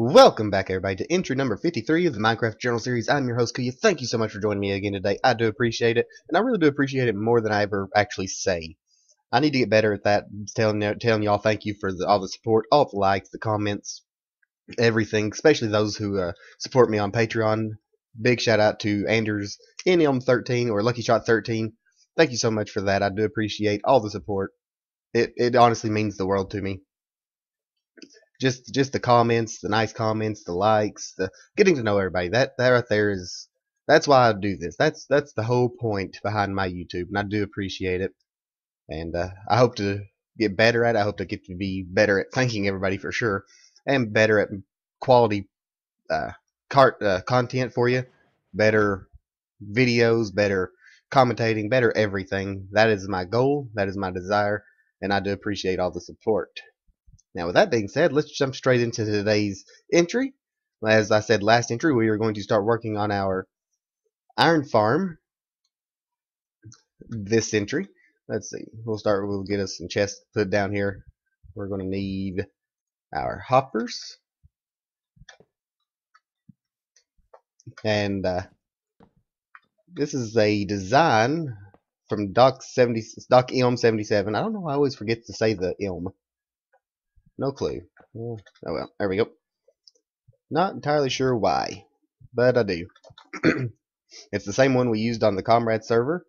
Welcome back, everybody, to entry number 53 of the Minecraft Journal Series. I'm your host, Kuya. Thank you so much for joining me again today. I do appreciate it, and I really do appreciate it more than I ever actually say. I need to get better at that, telling y'all thank you for all the support, all the likes, the comments, everything, especially those who support me on Patreon. Big shout out to Anders, NM13, or Lucky Shot 13. Thank you so much for that. I do appreciate all the support. It honestly means the world to me. Just the comments, the nice comments, the likes, the getting to know everybody. That right there that's why I do this. That's the whole point behind my YouTube, and I do appreciate it. And I hope to get better at it. I hope to get to be better at thanking everybody for sure, and better at quality content for you, better videos, better commentating, better everything. That is my goal. That is my desire, and I do appreciate all the support. Now, with that being said, let's jump straight into today's entry. As I said last entry, we are going to start working on our iron farm this entry. Let's see. We'll get us some chests put down here. We're going to need our hoppers. And this is a design from Doc Ilm 77. I don't know why I always forget to say the Ilm. No clue. Oh well, there we go. Not entirely sure why, but I do. It's the same one we used on the Comrade server.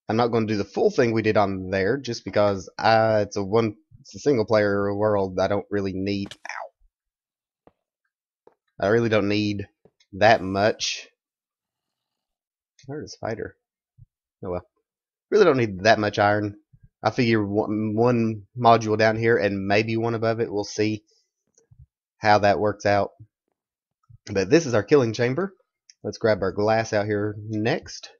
I'm not going to do the full thing we did on there, just because it's a single player world. I don't really need. Ow! I really don't need that much. Where's the spider? Oh well. Really don't need that much iron. I figure one module down here and maybe one above it. We'll see how that works out. But this is our killing chamber. Let's grab our glass out here next.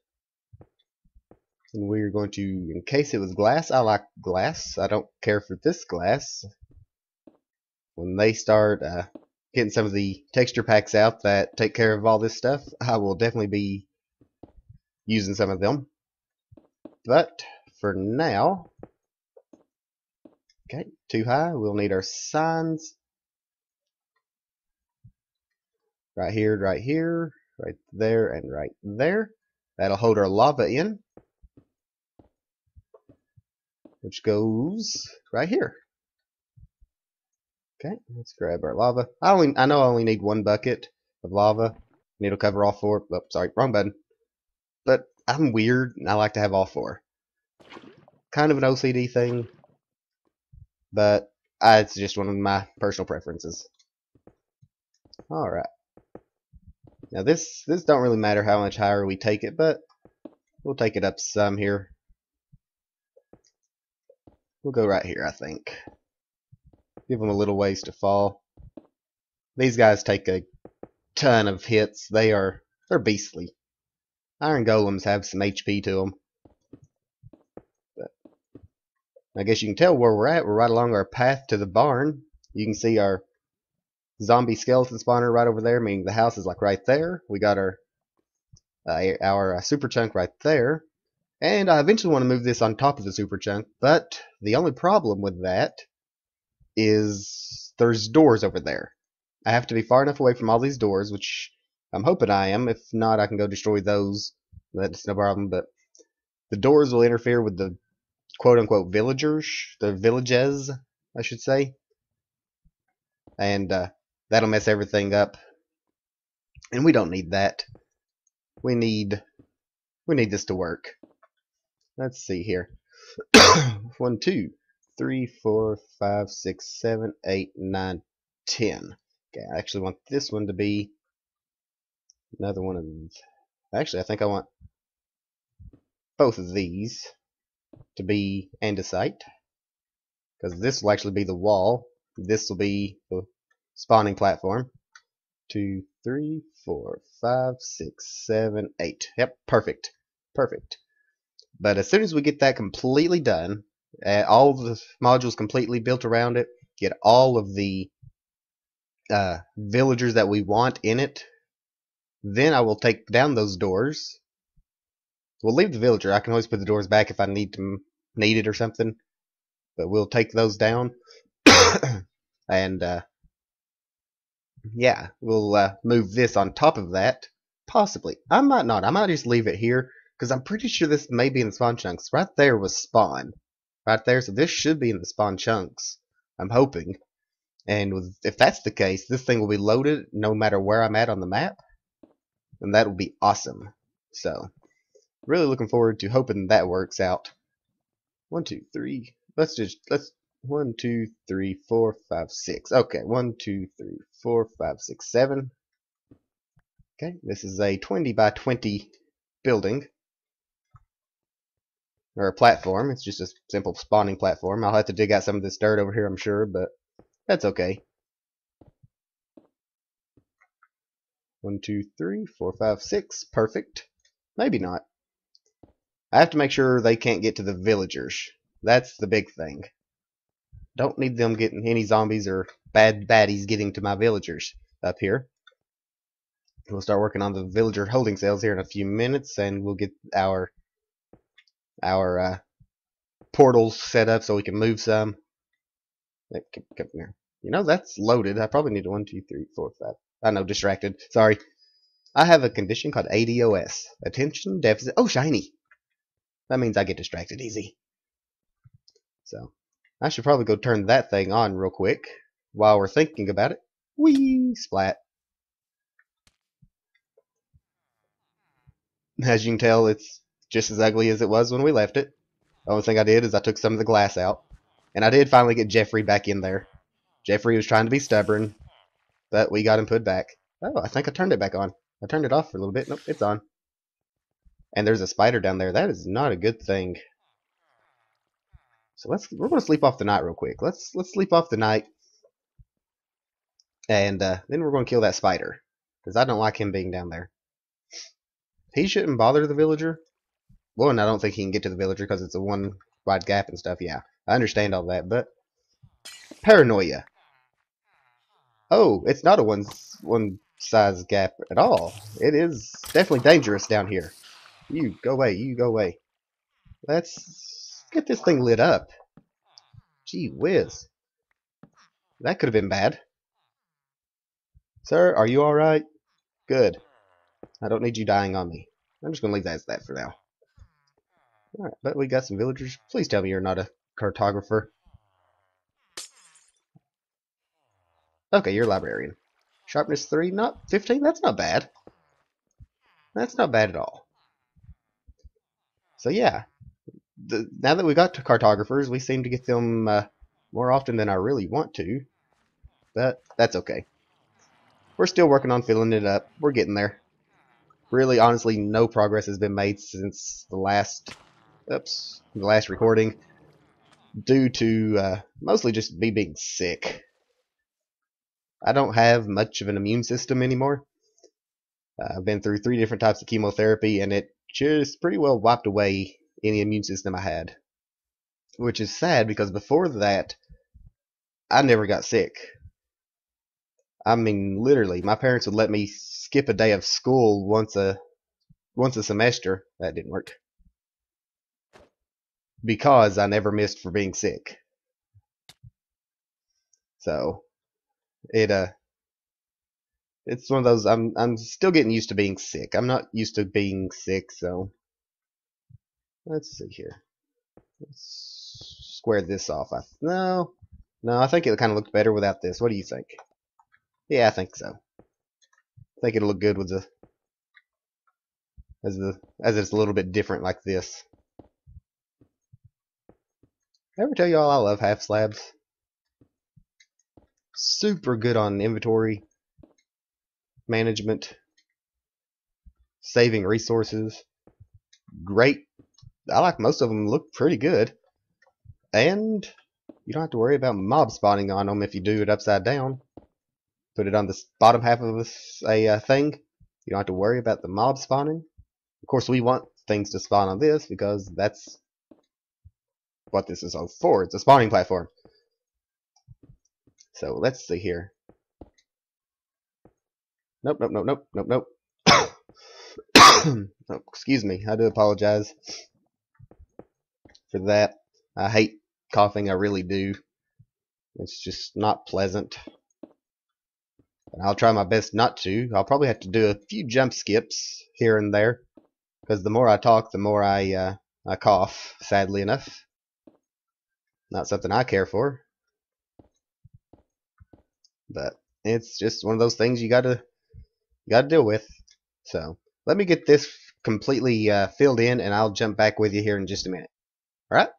And we're going to encase it with glass. I like glass. I don't care for this glass. When they start getting some of the texture packs out that take care of all this stuff, I will definitely be using some of them. But for now, okay, too high. We'll need our signs. Right here, right there, and right there. That'll hold our lava in, which goes right here. Okay, let's grab our lava. I know I only need one bucket of lava, and it'll cover all four. Oh, sorry, wrong button. But I'm weird, and I like to have all four. Kind of an OCD thing, but it's just one of my personal preferences. All right. Now this don't really matter how much higher we take it, but we'll take it up some here. We'll go right here, I think. Give them a little ways to fall. These guys take a ton of hits. They're beastly. Iron golems have some HP to them. But I guess you can tell where we're at. We're right along our path to the barn. You can see our zombie skeleton spawner right over there, meaning the house is like right there. We got our super chunk right there, and I eventually want to move this on top of the super chunk, but the only problem with that is there's doors over there. I have to be far enough away from all these doors, which I'm hoping I am. If not, I can go destroy those. That's no problem, but the doors will interfere with the quote-unquote villagers, the villages, I should say, and that'll mess everything up, and we don't need that. We need this to work. Let's see here. 1, 2, 3, 4, 5, 6, 7, 8, 9, 10. Okay, I actually want this one to be another one of. Actually, I think I want both of these to be andesite, because this will actually be the wall. This will be the spawning platform. 2, 3, 4, 5, 6, 7, 8. Yep, perfect. Perfect. But as soon as we get that completely done, all the modules completely built around it, get all of the villagers that we want in it, then I will take down those doors. We'll leave the villager. I can always put the doors back if I need it or something. But we'll take those down. And yeah, we'll move this on top of that. Possibly. I might not. I might just leave it here because I'm pretty sure this may be in the spawn chunks. Right there was spawn. Right there. So this should be in the spawn chunks. I'm hoping. And if that's the case, this thing will be loaded no matter where I'm at on the map. And that will be awesome. So, really looking forward to hoping that works out. 1, 2, 3. Let's 1, 2, 3, 4, 5, 6. Okay, 1, 2, 3, 4, 5, 6, 7. Okay, this is a 20 by 20 building. Or a platform. It's just a simple spawning platform. I'll have to dig out some of this dirt over here, I'm sure, but that's okay. 1, 2, 3, 4, 5, 6. Perfect. Maybe not. I have to make sure they can't get to the villagers. That's the big thing. Don't need them getting any zombies or bad baddies getting to my villagers up here. We'll start working on the villager holding cells here in a few minutes, and we'll get our portals set up so we can move some. Come here. You know, that's loaded. I probably need 1, 2, 3, 4, 5. I know, distracted. Sorry. I have a condition called ADOS. Attention Deficit. Oh, shiny. That means I get distracted easy. So, I should probably go turn that thing on real quick while we're thinking about it. Whee! Splat. As you can tell, it's just as ugly as it was when we left it. The only thing I did is I took some of the glass out. And I did finally get Jeffrey back in there. Jeffrey was trying to be stubborn, but we got him put back. Oh, I think I turned it back on. I turned it off for a little bit. Nope, it's on. And there's a spider down there. That is not a good thing. So we're gonna sleep off the night real quick. Let's sleep off the night, and then we're gonna kill that spider because I don't like him being down there. He shouldn't bother the villager. One, I don't think he can get to the villager because it's a one wide gap and stuff. Yeah, I understand all that, but paranoia. Oh, it's not a one size gap at all. It is definitely dangerous down here. You go away. You go away. Let's get this thing lit up. Gee whiz. That could have been bad. Sir, are you alright? Good. I don't need you dying on me. I'm just going to leave that as that for now. Alright, but we got some villagers. Please tell me you're not a cartographer. Okay, you're a librarian. Sharpness 3, not 15? That's not bad. That's not bad at all. So yeah, now that we got to cartographers, we seem to get them more often than I really want to. But that's okay. We're still working on filling it up. We're getting there. Really, honestly, no progress has been made since the last recording, due to mostly just me being sick. I don't have much of an immune system anymore. I've been through 3 different types of chemotherapy, and it just pretty well wiped away any immune system I had. Which is sad, because before that, I never got sick. I mean, literally, my parents would let me skip a day of school once a semester. That didn't work. Because I never missed for being sick. So, it's one of those, I'm still getting used to being sick. I'm not used to being sick, so let's see here. Let's square this off. No, I think it kind of looked better without this. What do you think? Yeah, I think so. I think it'll look good with as it's a little bit different like this. Ever tell y'all I love half slabs? Super good on inventory management, saving resources. Great. I like most of them. Look pretty good, and you don't have to worry about mob spawning on them if you do it upside down. Put it on the bottom half of a thing. You don't have to worry about the mob spawning. Of course, we want things to spawn on this because that's what this is all for. It's a spawning platform. So let's see here. Nope. Oh, excuse me. I do apologize for that. I hate coughing. I really do. It's just not pleasant. And I'll try my best not to. I'll probably have to do a few jump skips here and there, because the more I talk, the more I cough, sadly enough. Not something I care for, but it's just one of those things you gotta deal with. So let me get this completely filled in, and I'll jump back with you here in just a minute. All right?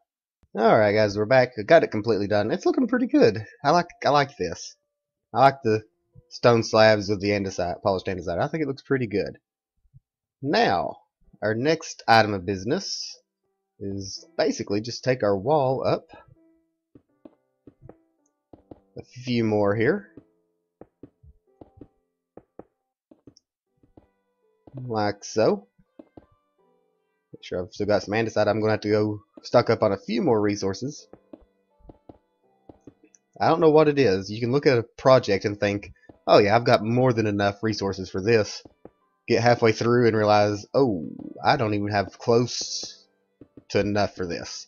All right, guys, we're back. I got it completely done. It's looking pretty good. I like this. I like the stone slabs with the andesite, polished andesite. I think it looks pretty good. Now, our next item of business is basically just take our wall up a few more here, like so. Make sure I've still got some andesite. I'm going to have to go stock up on a few more resources. I don't know what it is. You can look at a project and think, oh yeah, I've got more than enough resources for this. Get halfway through and realize, oh, I don't even have close to enough for this.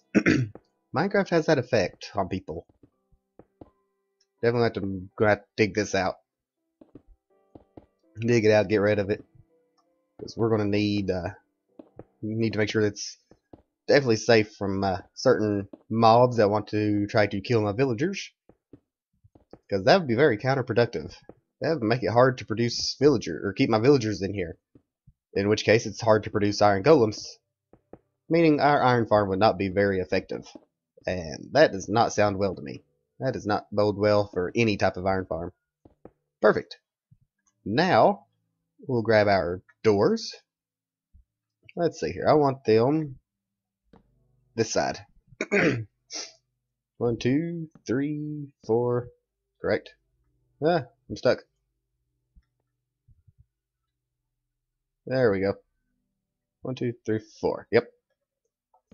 Minecraft has that effect on people. Definitely have to dig this out. Dig it out, get rid of it. Because we're going to need to make sure it's definitely safe from certain mobs that want to try to kill my villagers. Because that would be very counterproductive. That would make it hard to produce keep my villagers in here. In which case, it's hard to produce iron golems, meaning our iron farm would not be very effective. And that does not sound well to me. That does not bode well for any type of iron farm. Perfect. Now, we'll grab our doors. Let's see here. I want them this side. 1, 2, 3, 4. Correct. Ah, I'm stuck. There we go. 1, 2, 3, 4. Yep.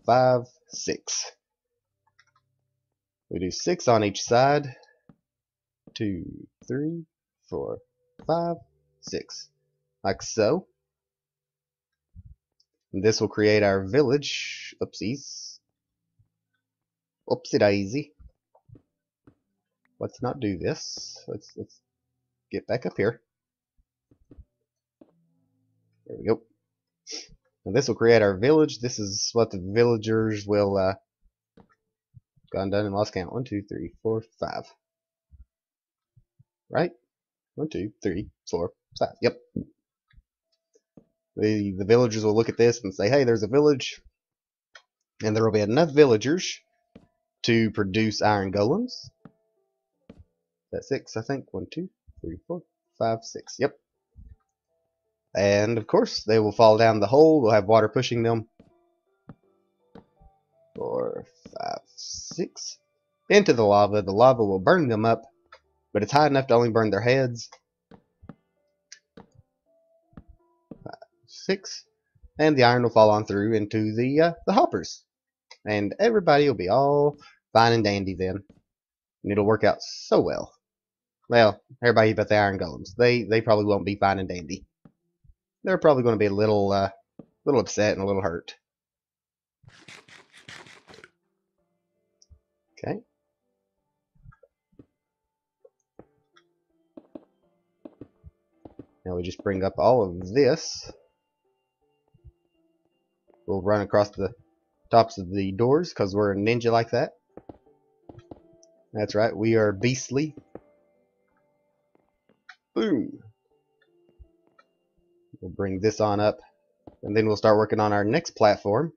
5, 6. We do 6 on each side. 2, 3, 4, 5, 6. Like so. And this will create our village. Oopsies. Oopsie daisy. Let's not do this. Let's get back up here. There we go. And this will create our village. This is what the villagers will gone done and lost count. 1, 2, 3, 4, 5. Right? 1, 2, 3, 4, 5. Yep. The villagers will look at this and say, hey, there's a village. And there will be enough villagers to produce iron golems. That's 6, I think. 1, 2, 3, 4, 5, 6. Yep. And of course, they will fall down the hole. We'll have water pushing them. 4, 5, 6. Into the lava. The lava will burn them up, but it's high enough to only burn their heads. 5, 6. And the iron will fall on through into the hoppers. And everybody will be all fine and dandy then. And it'll work out so well. Well, everybody but the iron golems. They probably won't be fine and dandy. They're probably going to be a little upset and a little hurt. Okay. Now we just bring up all of this. We'll run across the tops of the doors because we're a ninja like that. That's right, we are beastly. Boom. We'll bring this on up, and then we'll start working on our next platform.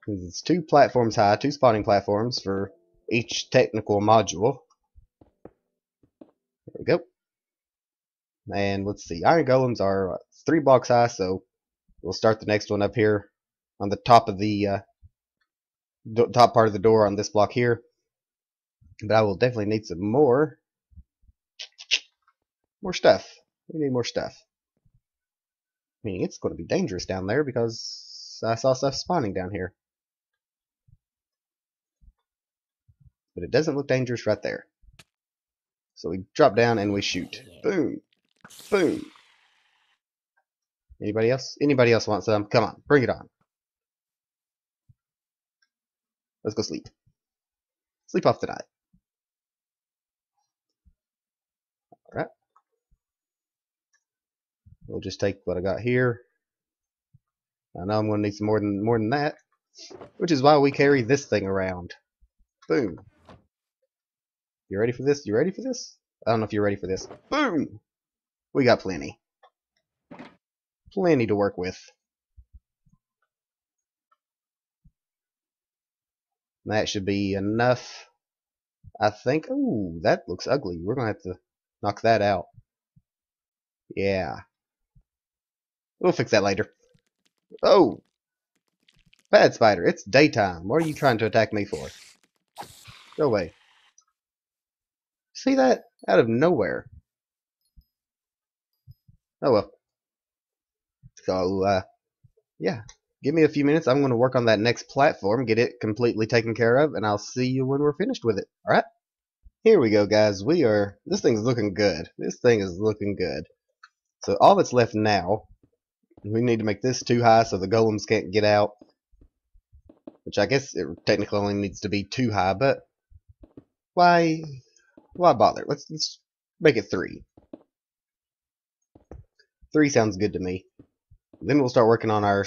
It's 2 platforms high, 2 spawning platforms for each technical module. There we go. And let's see, iron golems are 3 blocks high, so we'll start the next one up here on the top of the top part of the door on this block here. But I will definitely need some more stuff. We need more stuff. Meaning it's going to be dangerous down there because I saw stuff spawning down here. But it doesn't look dangerous right there. So we drop down and we shoot. Boom. Boom. Anybody else? Anybody else want some? Come on, bring it on. Let's go sleep. Sleep off the night. We'll just take what I got here. I know I'm going to need some more than that, which is why we carry this thing around. Boom. You ready for this? You ready for this? I don't know if you're ready for this. Boom! We got plenty. Plenty to work with. That should be enough, I think. Ooh, that looks ugly. We're going to have to knock that out. Yeah. We'll fix that later. Oh! Bad spider, it's daytime. What are you trying to attack me for? Go away. See that? Out of nowhere. Oh well. So, yeah. Give me a few minutes. I'm going to work on that next platform, get it completely taken care of, and I'll see you when we're finished with it. Alright? Here we go, guys. This thing's looking good. This thing is looking good. So all that's left now, we need to make this too high so the golems can't get out. Which I guess it technically only needs to be too high, but why bother? Let's make it 3. 3 sounds good to me. Then we'll start working on our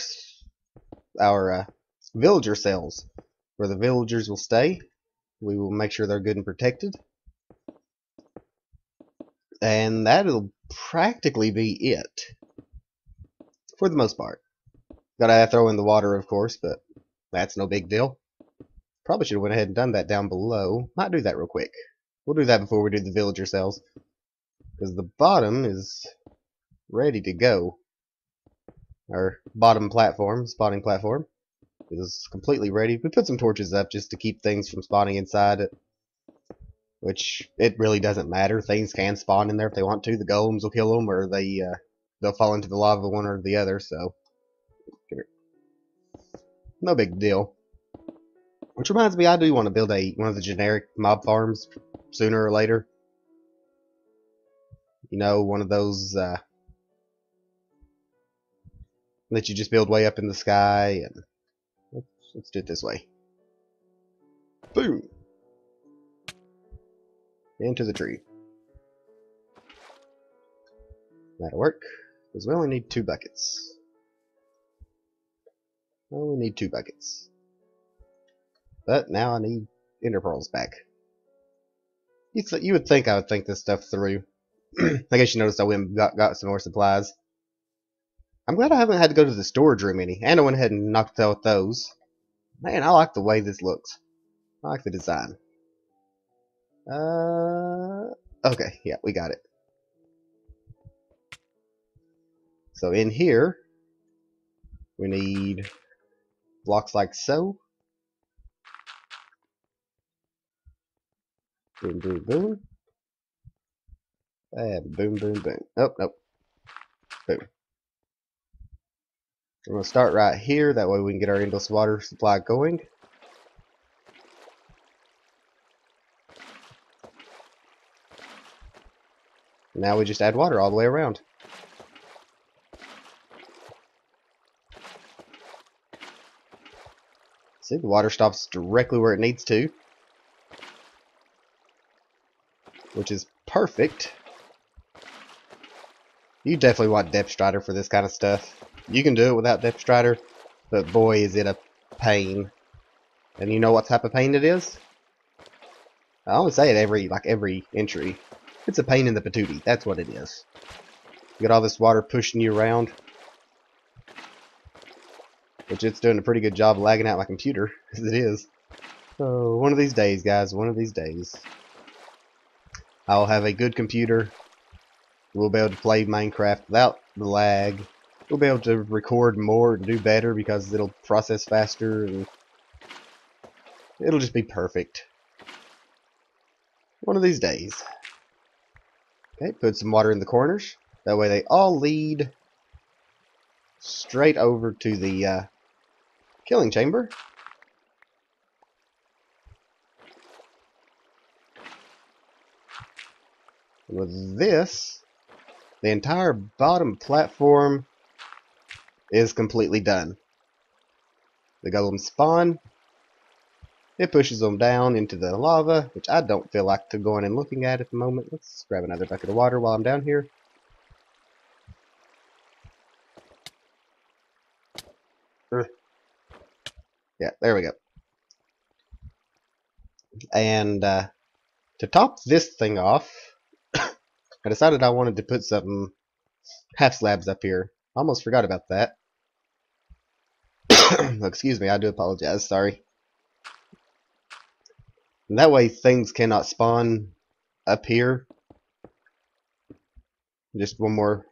villager cells, where the villagers will stay. We will make sure they're good and protected. And that'll practically be it. For the most part. Gotta throw in the water, of course, but that's no big deal. Probably should have went ahead and done that down below. Might do that real quick. We'll do that before we do the villager cells. Because the bottom is ready to go. Our bottom platform, spawning platform, is completely ready. We put some torches up just to keep things from spawning inside it. Which, it really doesn't matter. Things can spawn in there if they want to. The golems will kill them, or they'll fall into the lava one or the other, so no big deal. Which reminds me, I do want to build one of the generic mob farms sooner or later. You know, one of those that you just build way up in the sky. And let's do it this way. Boom! Into the tree. That'll work, because we only need 2 buckets. Only need 2 buckets. But now I need ender pearls back. You would think I would think this stuff through. I guess you noticed I went and got some more supplies. I'm glad I haven't had to go to the storage room any. And I went ahead and knocked out those. Man, I like the way this looks. I like the design. Okay, yeah, we got it. So in here, we need blocks like so. Boom, boom, boom. And boom, boom, boom. Oh, nope. Boom. We're going to start right here. That way we can get our endless water supply going. Now we just add water all the way around. See, the water stops directly where it needs to. Which is perfect. You definitely want Depth Strider for this kind of stuff. You can do it without Depth Strider, but boy is it a pain. And you know what type of pain it is? I only say it every entry. It's a pain in the patootie. That's what it is. You got all this water pushing you around. Which it's doing a pretty good job of lagging out my computer, as it is. So, one of these days, guys, one of these days, I'll have a good computer. We'll be able to play Minecraft without the lag. We'll be able to record more and do better because it'll process faster and it'll just be perfect. One of these days. Okay, put some water in the corners. That way they all lead straight over to the killing chamber. And with this, the entire bottom platform is completely done. The golems spawn. It pushes them down into the lava, which I don't feel like going and looking at the moment. Let's grab another bucket of water while I'm down here. Yeah, there we go. And to top this thing off, I decided I wanted to put some half slabs up here. Almost forgot about that. Excuse me, I do apologize. Sorry. And that way things cannot spawn up here. Just one more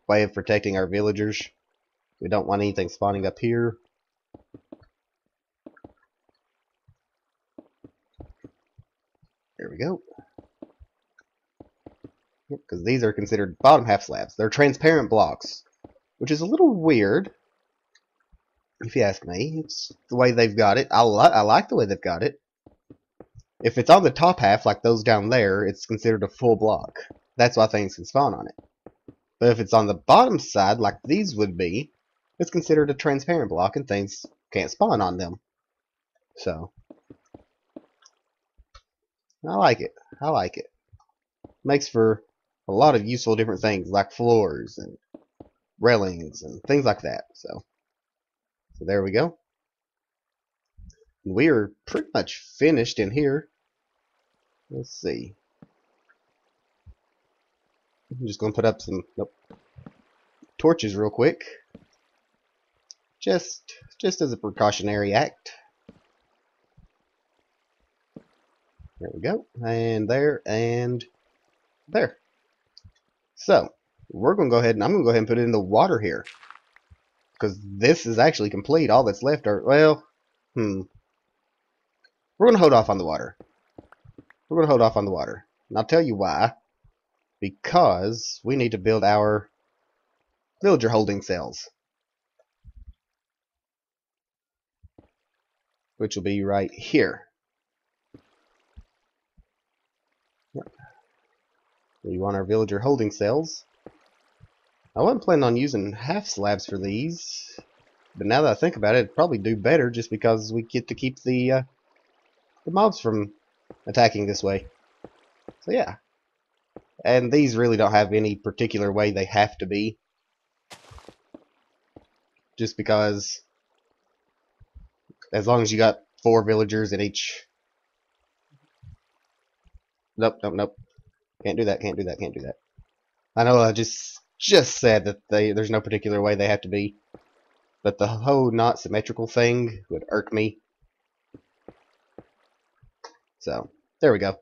way of protecting our villagers. We don't want anything spawning up here. There we go. Because these are considered bottom half slabs. They're transparent blocks, which is a little weird, if you ask me. It's the way they've got it. I like the way they've got it. If it's on the top half, like those down there, it's considered a full block. That's why things can spawn on it. But if it's on the bottom side, like these would be, it's considered a transparent block and things can't spawn on them. So, I like it. I like it. Makes for a lot of useful different things, like floors and railings and things like that. So there we go. We are pretty much finished in here. Let's see. I'm just going to put up some torches real quick. Just as a precautionary act. There we go. And there and there. So, we're going to go ahead and I'm going to go ahead and put it in the water here. Because this is actually complete. All that's left are, well, we're going to hold off on the water. We're going to hold off on the water. And I'll tell you why. Because we need to build our villager holding cells. Which will be right here. Yep. We want our villager holding cells. I wasn't planning on using half slabs for these. But now that I think about it, it'd probably do better just because we get to keep the mobs from attacking this way. So yeah. And these really don't have any particular way they have to be. Just because as long as you got 4 villagers in each... Nope. Can't do that, can't do that. I know I just said that there's no particular way they have to be. But the whole not symmetrical thing would irk me. So, there we go.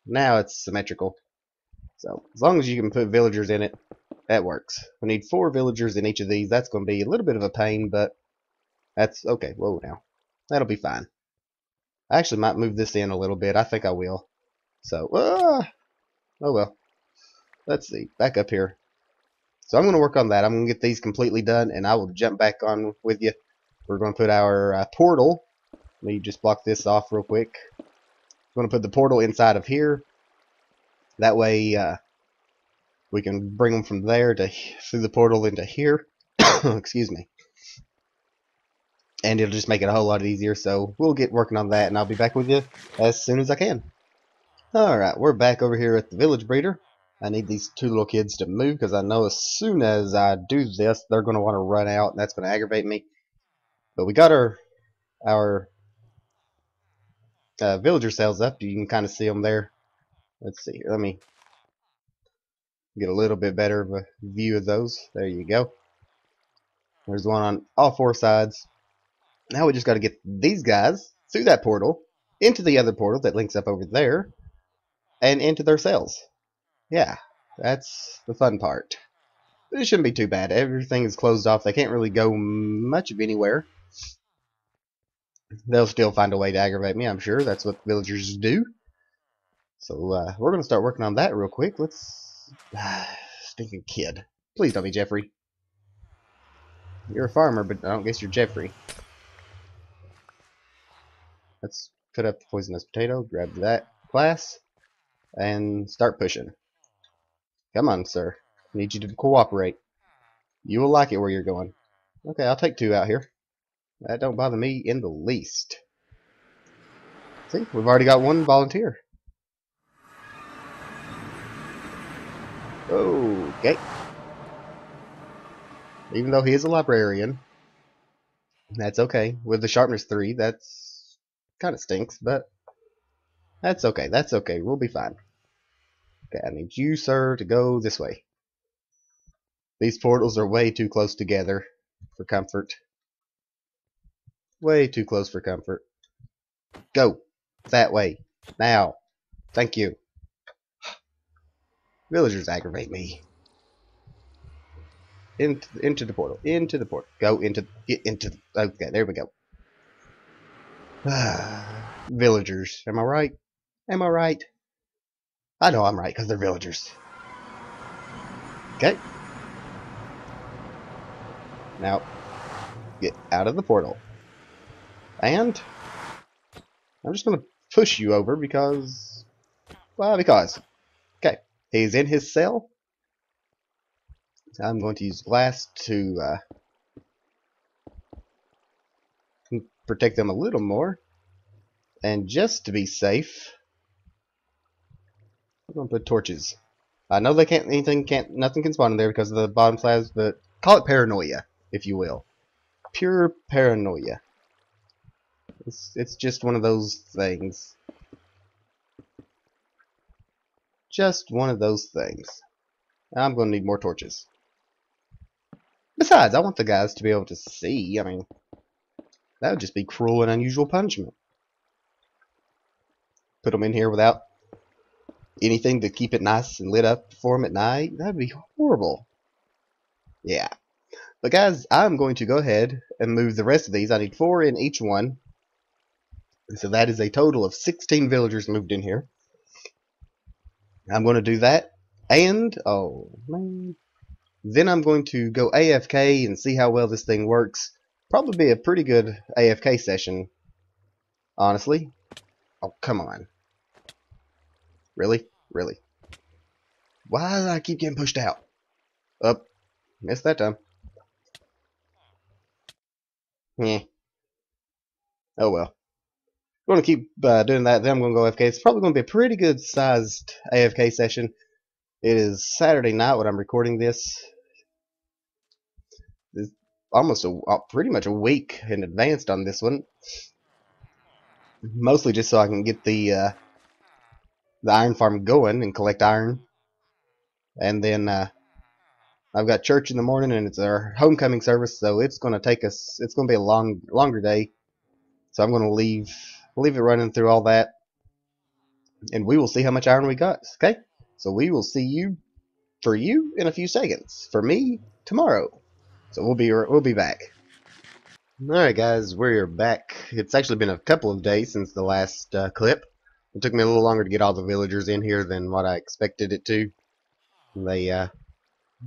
Now it's symmetrical. So, as long as you can put villagers in it, that works. We need 4 villagers in each of these. That's going to be a little bit of a pain, but that's okay. Whoa, now. That'll be fine. I actually might move this in a little bit. I think I will. So, oh well. Let's see. Back up here. So I'm going to work on that. I'm going to get these completely done, and I will jump back on with you. We're going to put our portal. Let me just block this off real quick. I'm going to put the portal inside of here. That way we can bring them from there to through the portal into here. Excuse me. And it'll just make it a whole lot easier. So we'll get working on that, and I'll be back with you as soon as I can. Alright, we're back over here at the village breeder. I need these 2 little kids to move because I know as soon as I do this, they're going to want to run out, and that's going to aggravate me. But we got our villager cells up. You can kind of see them there. Let's see here. Let me get a little bit better of a view of those. There you go. There's one on all 4 sides. Now we just got to get these guys through that portal, into the other portal that links up over there, and into their cells. Yeah, that's the fun part. But it shouldn't be too bad. Everything is closed off. They can't really go much of anywhere. They'll still find a way to aggravate me, I'm sure. That's what villagers do. So we're going to start working on that real quick. Let's... stinking kid. Please don't be Jeffrey. You're a farmer, but I don't guess you're Jeffrey. Let's cut up the poisonous potato. Grab that glass. And start pushing. Come on, sir. I need you to cooperate. You will like it where you're going. Okay, I'll take 2 out here. That don't bother me in the least. See, we've already got 1 volunteer. Okay. Even though he is a librarian, That's okay. With the sharpness 3, that's kind of stinks, but that's okay. That's okay. We'll be fine. Okay, I need you, sir, to go this way. These portals are way too close together for comfort. Way too close for comfort. Go. That way. Now. Thank you. Villagers aggravate me. Into the portal. Into the portal. Go into... Get into... Okay, there we go. Villagers. Am I right? Am I right? I know I'm right, because they're villagers. Okay. Now, get out of the portal. And I'm just going to push you over because... Well, because. Okay. He's in his cell. I'm going to use glass to protect them a little more. And just to be safe, I'm going to put torches. I know they nothing can spawn in there because of the bottom slabs, but call it paranoia, if you will. Pure paranoia. It's just one of those things. Just one of those things. I'm going to need more torches. Besides, I want the guys to be able to see. I mean, that would just be cruel and unusual punishment. Put them in here without anything to keep it nice and lit up for them at night. That'd be horrible. Yeah. But guys, I'm going to go ahead and move the rest of these. I need 4 in each one. So that is a total of 16 villagers moved in here. I'm going to do that. And, oh man, then I'm going to go AFK and see how well this thing works. Probably be a pretty good AFK session, honestly. Oh, come on. Really? Really? Why do I keep getting pushed out? Up. Missed that time. Yeah. Oh well. I'm going to keep doing that. Then I'm going to go AFK. It's probably going to be a pretty good sized AFK session. It is Saturday night when I'm recording this. It's almost pretty much a week in advance on this one. Mostly just so I can get the iron farm going and collect iron. And then I've got church in the morning, and it's our homecoming service, so it's going to take us. It's going to be a longer day. So I'm going to leave it running through all that, and we will see how much iron we got. Okay, so we will see you in a few seconds. For me, tomorrow. So we'll be back. All right, guys, we're back. It's actually been a couple of days since the last clip. It took me a little longer to get all the villagers in here than what I expected it to. They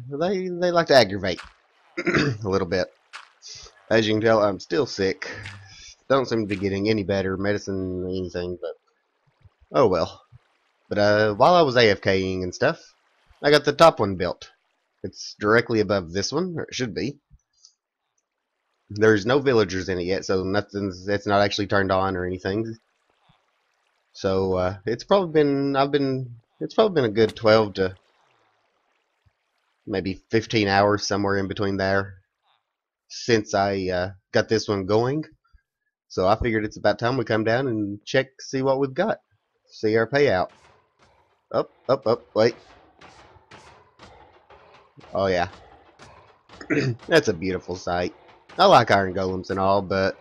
like to aggravate a little bit. As you can tell, I'm still sick. Don't seem to be getting any better medicine or anything, but oh well. But while I was AFKing and stuff, I got the top one built. It's directly above this one, or it should be. There's no villagers in it yet, so it's not actually turned on or anything. So it's probably been a good 12 to maybe 15 hours, somewhere in between there, since I got this one going. So I figured it's about time we come down and see what we've got. See our payout. Up, wait. Oh yeah. That's a beautiful sight. I like iron golems and all, but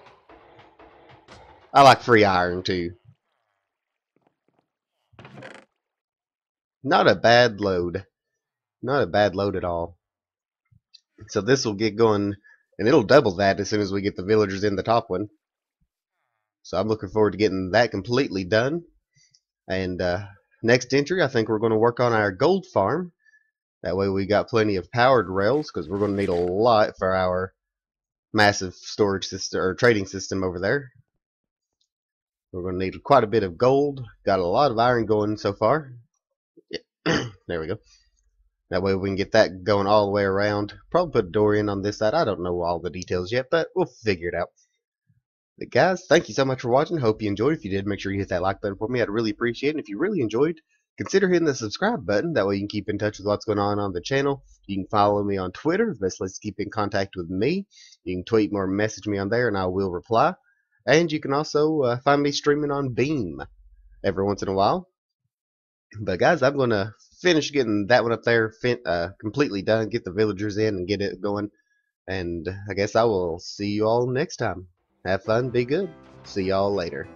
I like free iron too. Not a bad load. Not a bad load at all. So this will get going, and it'll double that as soon as we get the villagers in the top one. So I'm looking forward to getting that completely done. And next entry, I think we're going to work on our gold farm. That way we got plenty of powered rails, because we're going to need a lot for our massive storage system or trading system over there. We're going to need quite a bit of gold. Got a lot of iron going so far. Yeah. There we go. That way we can get that going all the way around. Probably put a door in on this side. I don't know all the details yet, but we'll figure it out. But guys, thank you so much for watching. Hope you enjoyed. If you did, make sure you hit that like button for me. I'd really appreciate it. And if you really enjoyed, consider hitting the subscribe button. That way you can keep in touch with what's going on the channel. You can follow me on Twitter. Best place to keep in contact with me. You can tweet me or message me on there, and I will reply. And you can also find me streaming on Beam every once in a while. But guys, I'm going to finish getting that one up there completely done, get the villagers in and get it going. And I guess I will see you all next time. Have fun, be good. See y'all later.